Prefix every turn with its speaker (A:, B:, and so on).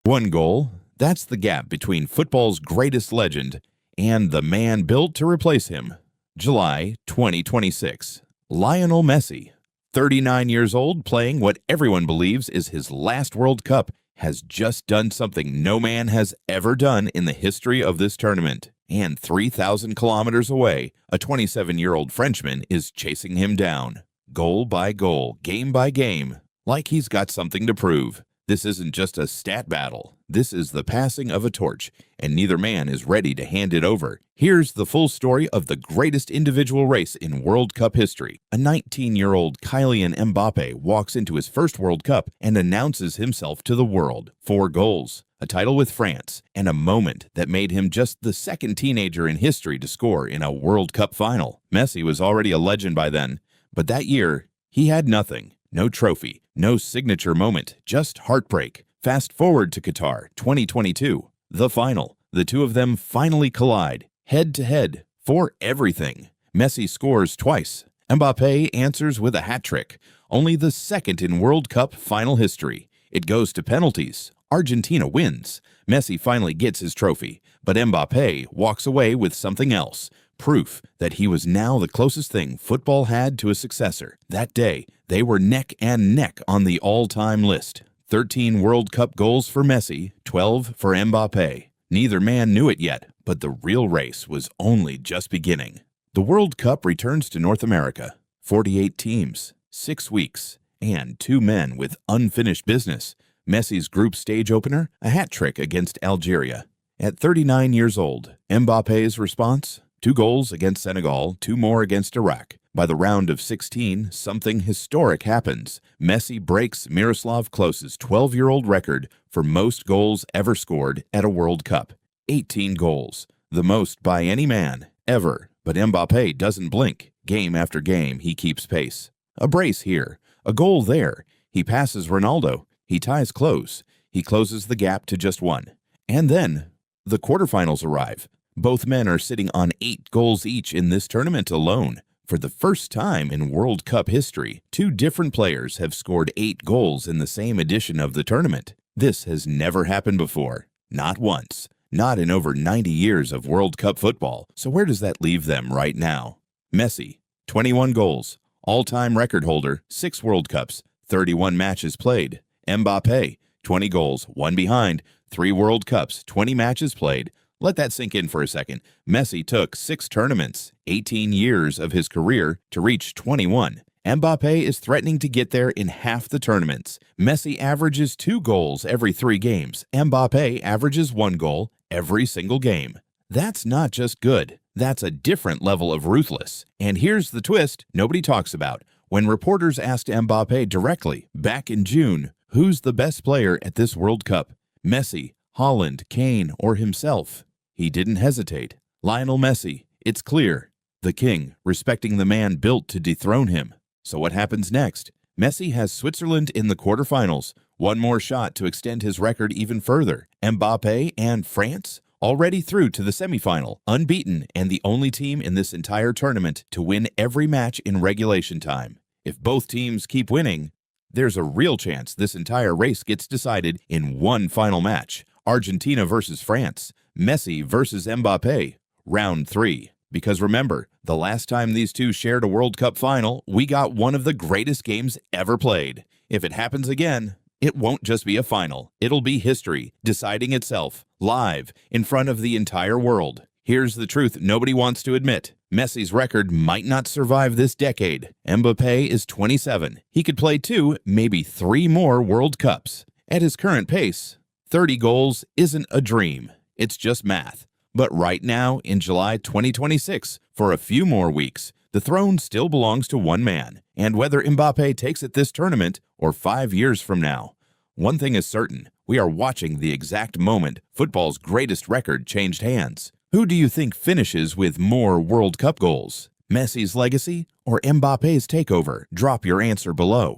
A: One goal, that's the gap between football's greatest legend and the man built to replace him. July 2026. Lionel Messi, 39 years old, playing what everyone believes is his last World Cup, has just done something no man has ever done in the history of this tournament. And 3,000 kilometers away, a 27-year-old Frenchman is chasing him down, goal by goal, game by game, like he's got something to prove. This isn't just a stat battle. This is the passing of a torch, and neither man is ready to hand it over. Here's the full story of the greatest individual race in World Cup history. A 19-year-old Kylian Mbappé walks into his first World Cup and announces himself to the world. 4 goals, a title with France, and a moment that made him just the second teenager in history to score in a World Cup final. Messi was already a legend by then, but that year, he had nothing. No trophy, no signature moment, just heartbreak. Fast forward to Qatar 2022, the final. The two of them finally collide, head to head, for everything. Messi scores twice. Mbappé answers with a hat trick, only the second in World Cup final history. It goes to penalties. Argentina wins. Messi finally gets his trophy, but Mbappé walks away with something else. Proof that he was now the closest thing football had to a successor. That day, they were neck and neck on the all-time list. 13 World Cup goals for Messi, 12 for Mbappé. Neither man knew it yet, but the real race was only just beginning. The World Cup returns to North America. 48 teams, 6 weeks, and 2 men with unfinished business. Messi's group stage opener, a hat trick against Algeria. At 39 years old, Mbappé's response? 2 goals against Senegal, 2 more against Iraq. By the round of 16, something historic happens. Messi breaks Miroslav Klose's 12-year-old record for most goals ever scored at a World Cup. 18 goals, the most by any man, ever. But Mbappé doesn't blink. Game after game, he keeps pace. A brace here, a goal there. He passes Ronaldo. He ties Klose. He closes the gap to just 1. And then, the quarterfinals arrive. Both men are sitting on 8 goals each in this tournament alone. For the first time in World Cup history, 2 different players have scored 8 goals in the same edition of the tournament. This has never happened before. Not once. Not in over 90 years of World Cup football. So where does that leave them right now? Messi, 21 goals. All-time record holder, 6 World Cups, 31 matches played. Mbappé, 20 goals, 1 behind, 3 World Cups, 20 matches played. Let that sink in for a second. Messi took 6 tournaments, 18 years of his career to reach 21. Mbappé is threatening to get there in half the tournaments. Messi averages 2 goals every 3 games. Mbappé averages 1 goal every single game. That's not just good. That's a different level of ruthless. And here's the twist nobody talks about. When reporters asked Mbappé directly, back in June, who's the best player at this World Cup? Messi, Haaland, Kane, or himself? He didn't hesitate. Lionel Messi, it's clear. The king, respecting the man built to dethrone him. So what happens next? Messi has Switzerland in the quarterfinals. 1 more shot to extend his record even further. Mbappé and France already through to the semifinal, unbeaten, and the only team in this entire tournament to win every match in regulation time. If both teams keep winning, there's a real chance this entire race gets decided in one final match. Argentina versus France. Messi versus Mbappé. Round 3. Because remember, the last time these two shared a World Cup final, we got one of the greatest games ever played. If it happens again, it won't just be a final. It'll be history, deciding itself, live, in front of the entire world. Here's the truth nobody wants to admit. Messi's record might not survive this decade. Mbappé is 27. He could play 2, maybe 3 more World Cups. At his current pace, 30 goals isn't a dream. It's just math. But right now, in July 2026, for a few more weeks, the throne still belongs to one man. And whether Mbappé takes it this tournament or 5 years from now, one thing is certain, we are watching the exact moment football's greatest record changed hands. Who do you think finishes with more World Cup goals? Messi's legacy or Mbappé's takeover? Drop your answer below.